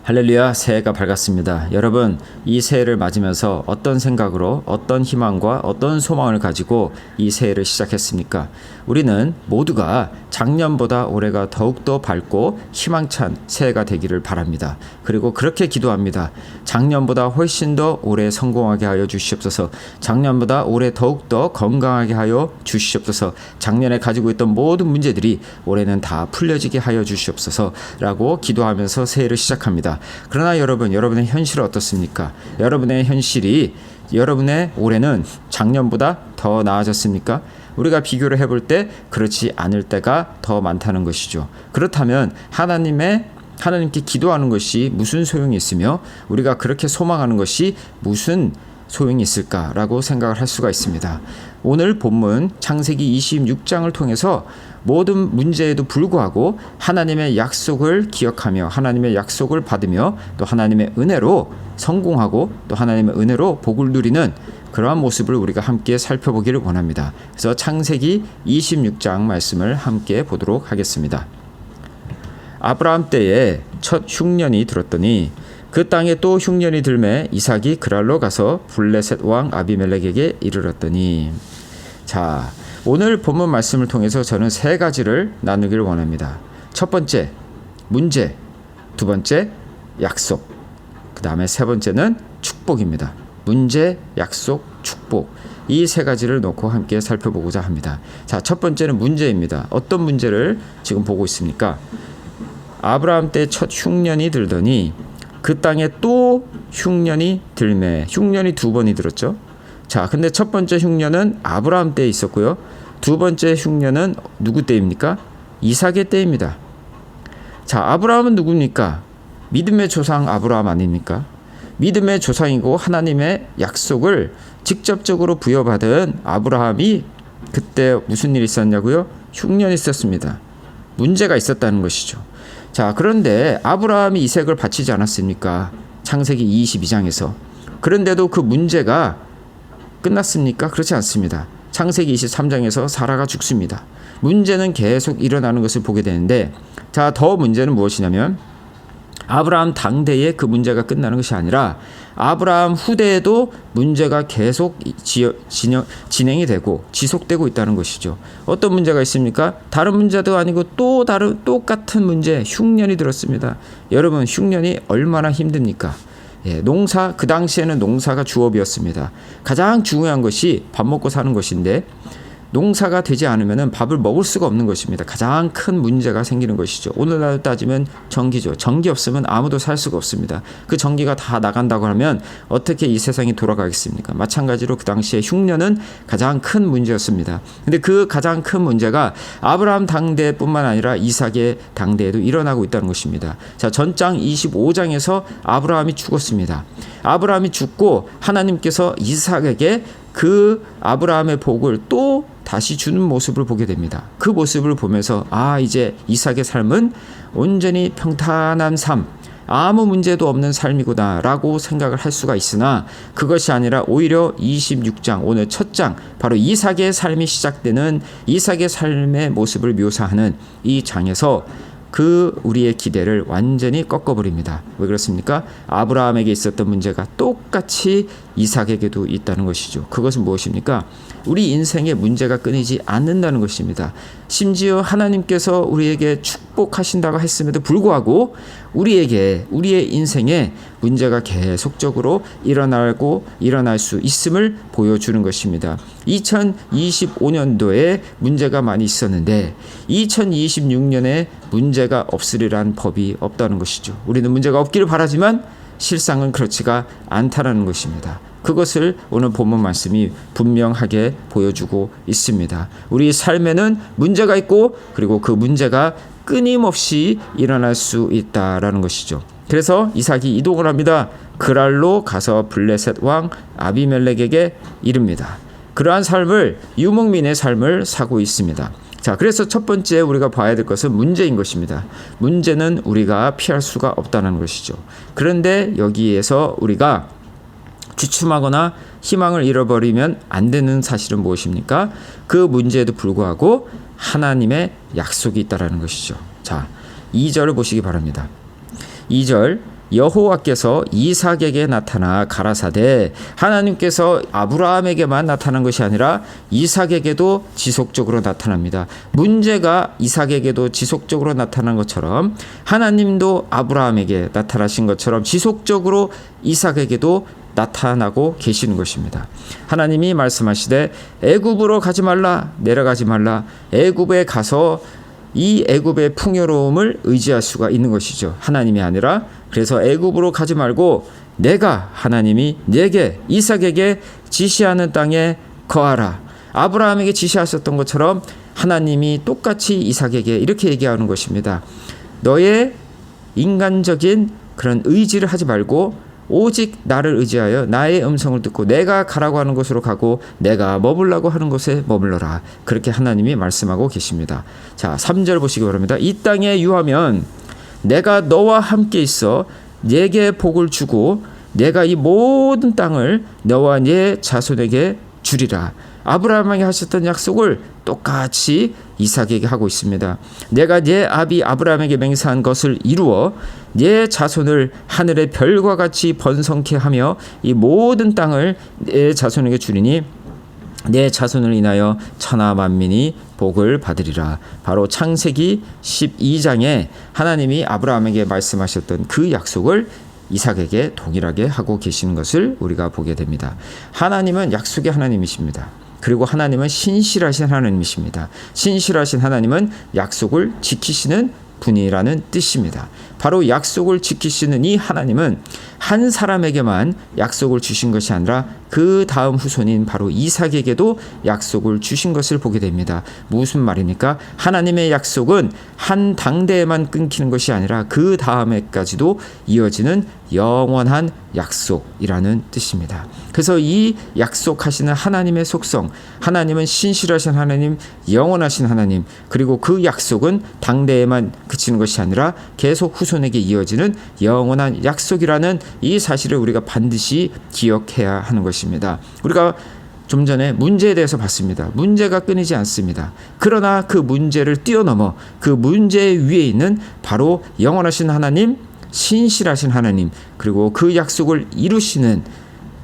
할렐루야, 새해가 밝았습니다. 여러분, 이 새해를 맞으면서 어떤 생각으로, 어떤 희망과 어떤 소망을 가지고 이 새해를 시작했습니까? 우리는 모두가 작년보다 올해가 더욱더 밝고 희망찬 새해가 되기를 바랍니다. 그리고 그렇게 기도합니다. 작년보다 훨씬 더 올해 성공하게 하여 주시옵소서. 작년보다 올해 더욱더 건강하게 하여 주시옵소서. 작년에 가지고 있던 모든 문제들이 올해는 다 풀려지게 하여 주시옵소서 라고 기도하면서 새해를 시작합니다. 그러나 여러분의 현실은 어떻습니까? 여러분의 현실이 여러분의 올해는 작년보다 더 나아졌습니까? 우리가 비교를 해볼 때 그렇지 않을 때가 더 많다는 것이죠. 그렇다면 하나님께 기도하는 것이 무슨 소용이 있으며 우리가 그렇게 소망하는 것이 무슨 소용이 있을까라고 생각을 할 수가 있습니다. 오늘 본문 창세기 26장을 통해서 모든 문제에도 불구하고 하나님의 약속을 기억하며 하나님의 약속을 받으며 또 하나님의 은혜로 성공하고 또 하나님의 은혜로 복을 누리는 그러한 모습을 우리가 함께 살펴보기를 원합니다. 그래서 창세기 26장 말씀을 함께 보도록 하겠습니다. 아브라함 때에 첫 흉년이 들었더니 그 땅에 또 흉년이 들매 이삭이 그랄로 가서 블레셋 왕 아비멜렉에게 이르렀더니. 자, 오늘 본문 말씀을 통해서 저는 세 가지를 나누기를 원합니다. 첫 번째, 문제. 두 번째, 약속. 그 다음에 세 번째는 축복입니다. 문제, 약속, 축복. 이 세 가지를 놓고 함께 살펴보고자 합니다. 자, 첫 번째는 문제입니다. 어떤 문제를 지금 보고 있습니까? 아브라함 때 첫 흉년이 들더니 그 땅에 또 흉년이 들매. 흉년이 두 번이 들었죠. 자, 근데 첫 번째 흉년은 아브라함 때에 있었고요. 두 번째 흉년은 누구 때입니까? 이삭의 때입니다. 자, 아브라함은 누굽니까? 믿음의 조상 아브라함 아닙니까? 믿음의 조상이고 하나님의 약속을 직접적으로 부여받은 아브라함이 그때 무슨 일이 있었냐고요? 흉년이 있었습니다. 문제가 있었다는 것이죠. 자, 그런데 아브라함이 이삭을 바치지 않았습니까? 창세기 22장에서. 그런데도 그 문제가 끝났습니까? 그렇지 않습니다. 창세기 23장에서 사라가 죽습니다. 문제는 계속 일어나는 것을 보게 되는데, 자, 더 문제는 무엇이냐면 아브라함 당대에 그 문제가 끝나는 것이 아니라 아브라함 후대에도 문제가 계속 진행이 되고 지속되고 있다는 것이죠. 어떤 문제가 있습니까? 다른 문제도 아니고 또 다른 똑같은 문제, 흉년이 들었습니다. 여러분, 흉년이 얼마나 힘듭니까? 농사, 그 당시에는 농사가 주업이었습니다. 가장 중요한 것이 밥 먹고 사는 것인데 농사가 되지 않으면 밥을 먹을 수가 없는 것입니다. 가장 큰 문제가 생기는 것이죠. 오늘날 따지면 전기죠. 전기 없으면 아무도 살 수가 없습니다. 그 전기가 다 나간다고 하면 어떻게 이 세상이 돌아가겠습니까? 마찬가지로 그 당시에 흉년은 가장 큰 문제였습니다. 근데 그 가장 큰 문제가 아브라함 당대뿐만 아니라 이삭의 당대에도 일어나고 있다는 것입니다. 자, 전장 25장에서 아브라함이 죽었습니다. 아브라함이 죽고 하나님께서 이삭에게 그 아브라함의 복을 또 다시 주는 모습을 보게 됩니다. 그 모습을 보면서 이제 이삭의 삶은 온전히 평탄한 삶, 아무 문제도 없는 삶이구나 라고 생각을 할 수가 있으나 그것이 아니라 오히려 26장, 오늘 첫 장, 바로 이삭의 삶이 시작되는 이삭의 삶의 모습을 묘사하는 이 장에서 그 우리의 기대를 완전히 꺾어버립니다. 왜 그렇습니까? 아브라함에게 있었던 문제가 똑같이 이삭에게도 있다는 것이죠. 그것은 무엇입니까? 우리 인생에 문제가 끊이지 않는다는 것입니다. 심지어 하나님께서 우리에게 축복하신다고 했음에도 불구하고 우리의 인생에 문제가 계속적으로 일어날 수 있음을 보여주는 것입니다. 2025년도에 문제가 많이 있었는데 2026년에 문제가 없으리란 법이 없다는 것이죠. 우리는 문제가 없기를 바라지만 실상은 그렇지가 않다라는 것입니다. 그것을 오늘 본문 말씀이 분명하게 보여주고 있습니다. 우리 삶에는 문제가 있고 그리고 그 문제가 끊임없이 일어날 수 있다라는 것이죠. 그래서 이삭이 이동을 합니다. 그랄로 가서 블레셋 왕 아비멜렉에게 이릅니다. 그러한 삶을, 유목민의 삶을 사고 있습니다. 자, 그래서 첫 번째 우리가 봐야 될 것은 문제인 것입니다. 문제는 우리가 피할 수가 없다는 것이죠. 그런데 여기에서 우리가 주춤하거나 희망을 잃어버리면 안 되는 사실은 무엇입니까? 그 문제에도 불구하고 하나님의 약속이 있다라는 것이죠. 자, 2절을 보시기 바랍니다. 2절 여호와께서 이삭에게 나타나 가라사대, 하나님께서 아브라함에게만 나타난 것이 아니라 이삭에게도 지속적으로 나타납니다. 문제가 이삭에게도 지속적으로 나타난 것처럼 하나님도 아브라함에게 나타나신 것처럼 지속적으로 이삭에게도 나타나고 계시는 것입니다. 하나님이 말씀하시되 애굽으로 가지 말라, 내려가지 말라. 애굽에 가서 이 애굽의 풍요로움을 의지할 수가 있는 것이죠. 하나님이 아니라. 그래서 애굽으로 가지 말고 내가, 하나님이 내게, 이삭에게 지시하는 땅에 거하라. 아브라함에게 지시하셨던 것처럼 하나님이 똑같이 이삭에게 이렇게 얘기하는 것입니다. 너의 인간적인 그런 의지를 하지 말고 오직 나를 의지하여 나의 음성을 듣고 내가 가라고 하는 곳으로 가고 내가 머물라고 하는 곳에 머물러라. 그렇게 하나님이 말씀하고 계십니다. 자, 3절 보시기 바랍니다. 이 땅에 유하면 내가 너와 함께 있어 네게 복을 주고 내가 이 모든 땅을 너와 네 자손에게 주리라. 아브라함에게 하셨던 약속을 똑같이 이삭에게 하고 있습니다. 내가 네 아비 아브라함에게 맹세한 것을 이루어 네 자손을 하늘의 별과 같이 번성케 하며 이 모든 땅을 네 자손에게 주리니 내 자손을 인하여 천하 만민이 복을 받으리라. 바로 창세기 12장에 하나님이 아브라함에게 말씀하셨던 그 약속을 이삭에게 동일하게 하고 계시는 것을 우리가 보게 됩니다. 하나님은 약속의 하나님이십니다. 그리고 하나님은 신실하신 하나님이십니다. 신실하신 하나님은 약속을 지키시는 분이라는 뜻입니다. 바로 약속을 지키시는 이 하나님은 한 사람에게만 약속을 주신 것이 아니라 그 다음 후손인 바로 이삭에게도 약속을 주신 것을 보게 됩니다. 무슨 말입니까? 하나님의 약속은 한 당대에만 끊기는 것이 아니라 그 다음에까지도 이어지는 영원한 약속이라는 뜻입니다. 그래서 이 약속하시는 하나님의 속성, 하나님은 신실하신 하나님, 영원하신 하나님, 그리고 그 약속은 당대에만 그치는 것이 아니라 계속 후손에게 이어지는 영원한 약속이라는 이 사실을 우리가 반드시 기억해야 하는 것입니다. 우리가 좀 전에 문제에 대해서 봤습니다. 문제가 끊이지 않습니다. 그러나 그 문제를 뛰어넘어 그 문제 위에 있는 바로 영원하신 하나님, 신실하신 하나님, 그리고 그 약속을 이루시는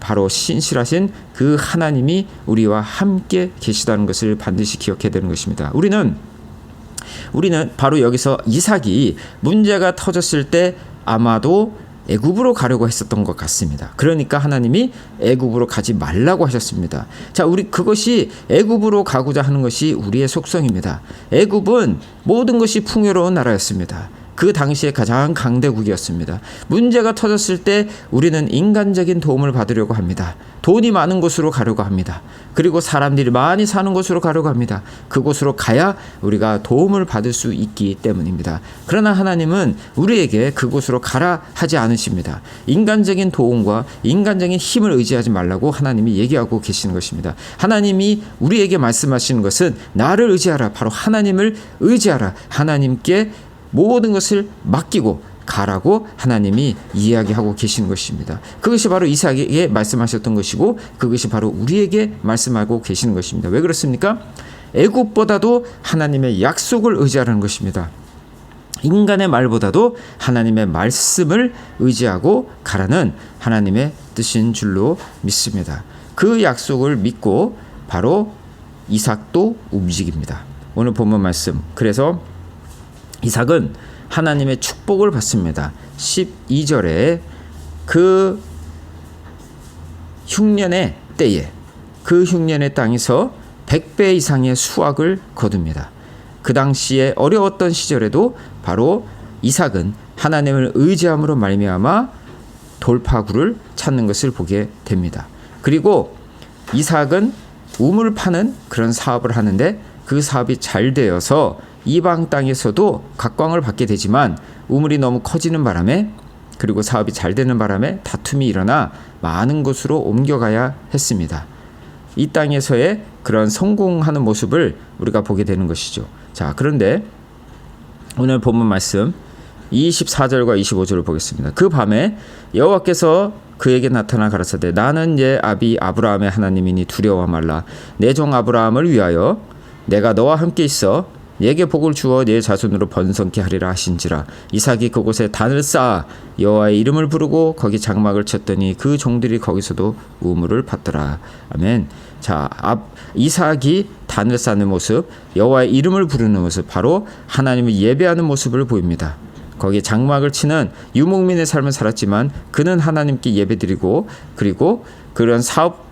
바로 신실하신 그 하나님이 우리와 함께 계시다는 것을 반드시 기억해야 되는 것입니다. 우리는 바로 여기서 이삭이 문제가 터졌을 때 아마도 애굽으로 가려고 했었던 것 같습니다. 그러니까 하나님이 애굽으로 가지 말라고 하셨습니다. 자, 우리 그것이 애굽으로 가고자 하는 것이 우리의 속성입니다. 애굽은 모든 것이 풍요로운 나라였습니다. 그 당시에 가장 강대국이었습니다. 문제가 터졌을 때 우리는 인간적인 도움을 받으려고 합니다. 돈이 많은 곳으로 가려고 합니다. 그리고 사람들이 많이 사는 곳으로 가려고 합니다. 그곳으로 가야 우리가 도움을 받을 수 있기 때문입니다. 그러나 하나님은 우리에게 그곳으로 가라 하지 않으십니다. 인간적인 도움과 인간적인 힘을 의지하지 말라고 하나님이 얘기하고 계시는 것입니다. 하나님이 우리에게 말씀하시는 것은 나를 의지하라, 바로 하나님을 의지하라, 하나님께 모든 것을 맡기고 가라고 하나님이 이야기하고 계시는 것입니다. 그것이 바로 이삭에게 말씀하셨던 것이고 그것이 바로 우리에게 말씀하고 계시는 것입니다. 왜 그렇습니까? 애굽보다도 하나님의 약속을 의지하라는 것입니다. 인간의 말보다도 하나님의 말씀을 의지하고 가라는 하나님의 뜻인 줄로 믿습니다. 그 약속을 믿고 바로 이삭도 움직입니다. 오늘 본문 말씀, 그래서 이삭은 하나님의 축복을 받습니다. 12절에 그 흉년의 때에 그 흉년의 땅에서 100배 이상의 수확을 거둡니다. 그 당시에 어려웠던 시절에도 바로 이삭은 하나님을 의지함으로 말미암아 돌파구를 찾는 것을 보게 됩니다. 그리고 이삭은 우물 파는 그런 사업을 하는데 그 사업이 잘 되어서 이방 땅에서도 각광을 받게 되지만 우물이 너무 커지는 바람에 그리고 사업이 잘 되는 바람에 다툼이 일어나 많은 곳으로 옮겨가야 했습니다. 이 땅에서의 그런 성공하는 모습을 우리가 보게 되는 것이죠. 자, 그런데 오늘 본문 말씀 24절과 25절을 보겠습니다. 그 밤에 여호와께서 그에게 나타나 가라사대 나는 네 아비 아브라함의 하나님이니 두려워 말라. 내 종 아브라함을 위하여 내가 너와 함께 있어 네게 복을 주어 네 자손으로 번성케 하리라 하신지라. 이삭이 그곳에 단을 쌓아 여호와의 이름을 부르고 거기 장막을 쳤더니 그 종들이 거기서도 우물을 팠더라. 아멘. 자, 이삭이 단을 쌓는 모습, 여호와의 이름을 부르는 모습, 바로 하나님을 예배하는 모습을 보입니다. 거기에 장막을 치는 유목민의 삶을 살았지만 그는 하나님께 예배드리고, 그리고 그런 사업,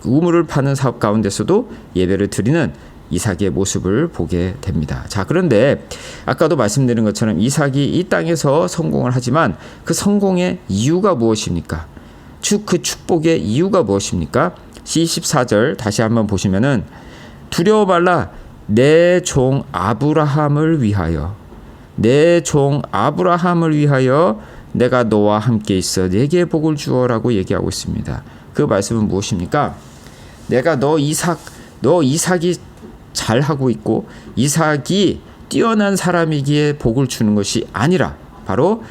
우물을 파는 사업 가운데서도 예배를 드리는 이삭의 모습을 보게 됩니다. 자, 그런데 아까도 말씀드린 것처럼 이삭이 이 땅에서 성공을 하지만 그 성공의 이유가 무엇입니까? 그 축복의 이유가 무엇입니까? 14절 다시 한번 보시면은 두려워 말라 내 종 아브라함을 위하여, 내 종 아브라함을 위하여 내가 너와 함께 있어 내게 복을 주어라고 얘기하고 있습니다. 그 말씀은 무엇입니까? 내가 너 이삭이 잘하고 있고 이삭이 뛰어난 사람이기에 복을 주는 것이 아니라 바로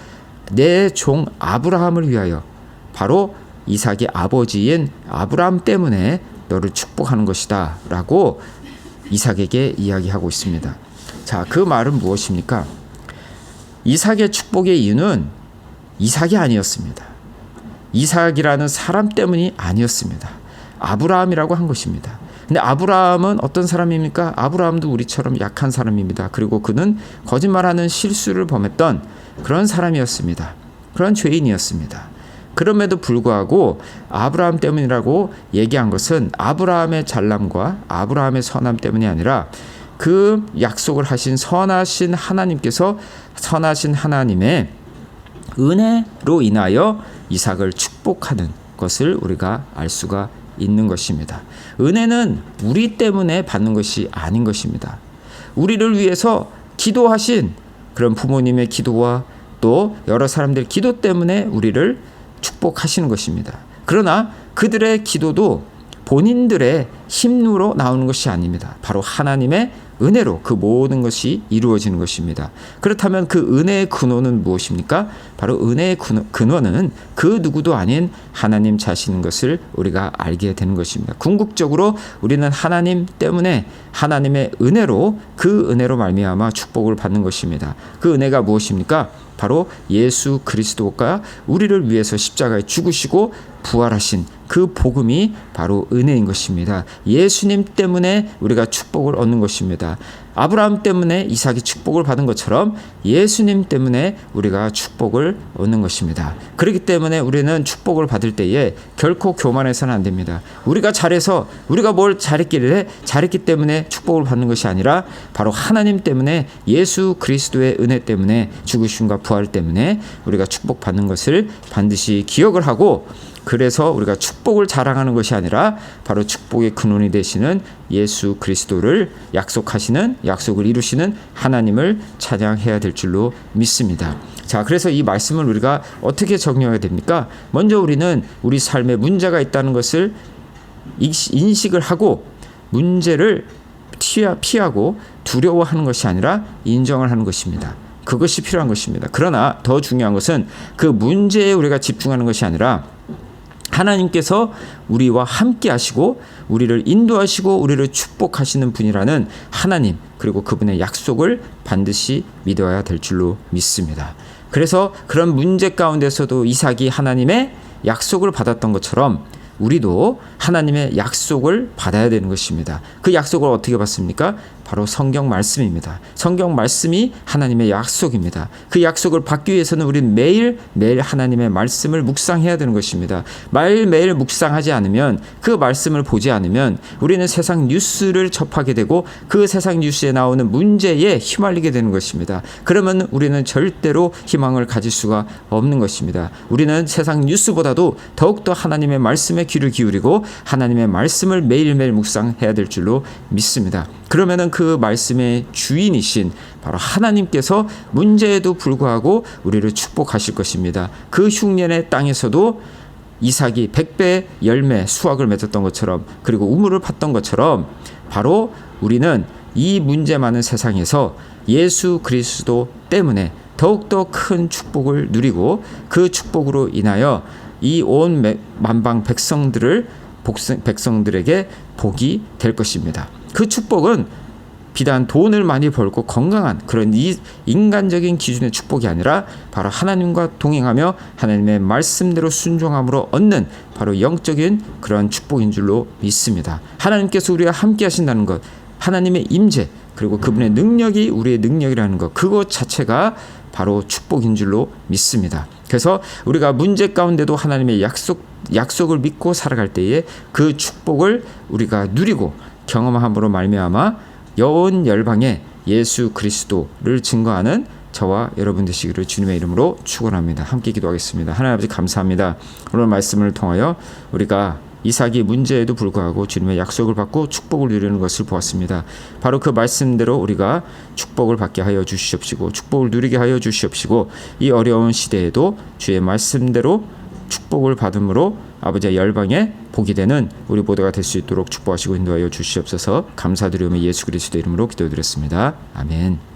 내 종 아브라함을 위하여, 바로 이삭의 아버지인 아브라함 때문에 너를 축복하는 것이다 라고 이삭에게 이야기하고 있습니다. 자, 그 말은 무엇입니까? 이삭의 축복의 이유는 이삭이 아니었습니다. 이삭이라는 사람 때문이 아니었습니다. 아브라함이라고 한 것입니다. 근데 아브라함은 어떤 사람입니까? 아브라함도 우리처럼 약한 사람입니다. 그리고 그는 거짓말하는 실수를 범했던 그런 사람이었습니다. 그런 죄인이었습니다. 그럼에도 불구하고 아브라함 때문이라고 얘기한 것은 아브라함의 잘남과 아브라함의 선함 때문이 아니라 그 약속을 하신 선하신 하나님께서, 선하신 하나님의 은혜로 인하여 이삭을 축복하는 것을 우리가 알 수가 있는 것입니다. 은혜는 우리 때문에 받는 것이 아닌 것입니다. 우리를 위해서 기도하신 그런 부모님의 기도와 또 여러 사람들의 기도 때문에 우리를 축복하시는 것입니다. 그러나 그들의 기도도 본인들의 힘으로 나오는 것이 아닙니다. 바로 하나님의 은혜로 그 모든 것이 이루어지는 것입니다. 그렇다면 그 은혜의 근원은 무엇입니까? 바로 은혜의 근원은 그 누구도 아닌 하나님 자신인 것을 우리가 알게 되는 것입니다. 궁극적으로 우리는 하나님 때문에, 하나님의 은혜로, 그 은혜로 말미암아 축복을 받는 것입니다. 그 은혜가 무엇입니까? 바로 예수 그리스도가 우리를 위해서 십자가에 죽으시고 부활하신 그 복음이 바로 은혜인 것입니다. 예수님 때문에 우리가 축복을 얻는 것입니다. 아브라함 때문에 이삭이 축복을 받은 것처럼 예수님 때문에 우리가 축복을 얻는 것입니다. 그렇기 때문에 우리는 축복을 받을 때에 결코 교만해서는 안 됩니다. 우리가 잘해서, 우리가 뭘 잘했기 때문에 축복을 받는 것이 아니라 바로 하나님 때문에, 예수 그리스도의 은혜 때문에, 죽으심과 부활 때문에 우리가 축복받는 것을 반드시 기억을 하고, 그래서 우리가 축복을 자랑하는 것이 아니라 바로 축복의 근원이 되시는 예수 그리스도를 약속을 이루시는 하나님을 찬양해야 될 줄로 믿습니다. 자, 그래서 이 말씀을 우리가 어떻게 적용해야 됩니까? 먼저 우리는 우리 삶에 문제가 있다는 것을 인식을 하고 문제를 피하고 두려워하는 것이 아니라 인정을 하는 것입니다. 그것이 필요한 것입니다. 그러나 더 중요한 것은 그 문제에 우리가 집중하는 것이 아니라 하나님께서 우리와 함께 하시고 우리를 인도하시고 우리를 축복하시는 분이라는 하나님, 그리고 그분의 약속을 반드시 믿어야 될 줄로 믿습니다. 그래서 그런 문제 가운데서도 이삭이 하나님의 약속을 받았던 것처럼 우리도 하나님의 약속을 받아야 되는 것입니다. 그 약속을 어떻게 받습니까? 바로 성경 말씀입니다. 성경 말씀이 하나님의 약속입니다. 그 약속을 받기 위해서는 우리는 매일매일 하나님의 말씀을 묵상해야 되는 것입니다. 매일매일 묵상하지 않으면, 그 말씀을 보지 않으면 우리는 세상 뉴스를 접하게 되고 그 세상 뉴스에 나오는 문제에 휘말리게 되는 것입니다. 그러면 우리는 절대로 희망을 가질 수가 없는 것입니다. 우리는 세상 뉴스보다도 더욱더 하나님의 말씀에 귀를 기울이고 하나님의 말씀을 매일매일 묵상해야 될 줄로 믿습니다. 그러면은 그 말씀의 주인이신 바로 하나님께서 문제에도 불구하고 우리를 축복하실 것입니다. 그 흉년의 땅에서도 이삭이 100배 열매 수확을 맺었던 것처럼, 그리고 우물을 팠던 것처럼, 바로 우리는 이 문제 많은 세상에서 예수 그리스도 때문에 더욱더 큰 축복을 누리고 그 축복으로 인하여 이 온 만방 백성들에게 복이 될 것입니다. 그 축복은 비단 돈을 많이 벌고 건강한 그런 이 인간적인 기준의 축복이 아니라 바로 하나님과 동행하며 하나님의 말씀대로 순종함으로 얻는 바로 영적인 그런 축복인 줄로 믿습니다. 하나님께서 우리와 함께 하신다는 것, 하나님의 임재, 그리고 그분의 능력이 우리의 능력이라는 것, 그것 자체가 바로 축복인 줄로 믿습니다. 그래서 우리가 문제 가운데도 하나님의 약속을 믿고 살아갈 때에 그 축복을 우리가 누리고 경험함으로 말미암아 온 열방에 예수 그리스도를 증거하는 저와 여러분 되시기를 주님의 이름으로 축원합니다. 함께 기도하겠습니다. 하나님 아버지 감사합니다. 오늘 말씀을 통하여 우리가 이삭이 문제에도 불구하고 주님의 약속을 받고 축복을 누리는 것을 보았습니다. 바로 그 말씀대로 우리가 축복을 받게 하여 주시옵시고 축복을 누리게 하여 주시옵시고 이 어려운 시대에도 주의 말씀대로 축복을 받음으로 아버지의 열방에 복이 되는 우리 모두가 될 수 있도록 축복하시고 인도하여 주시옵소서. 감사드리오며 예수 그리스도 이름으로 기도드렸습니다. 아멘.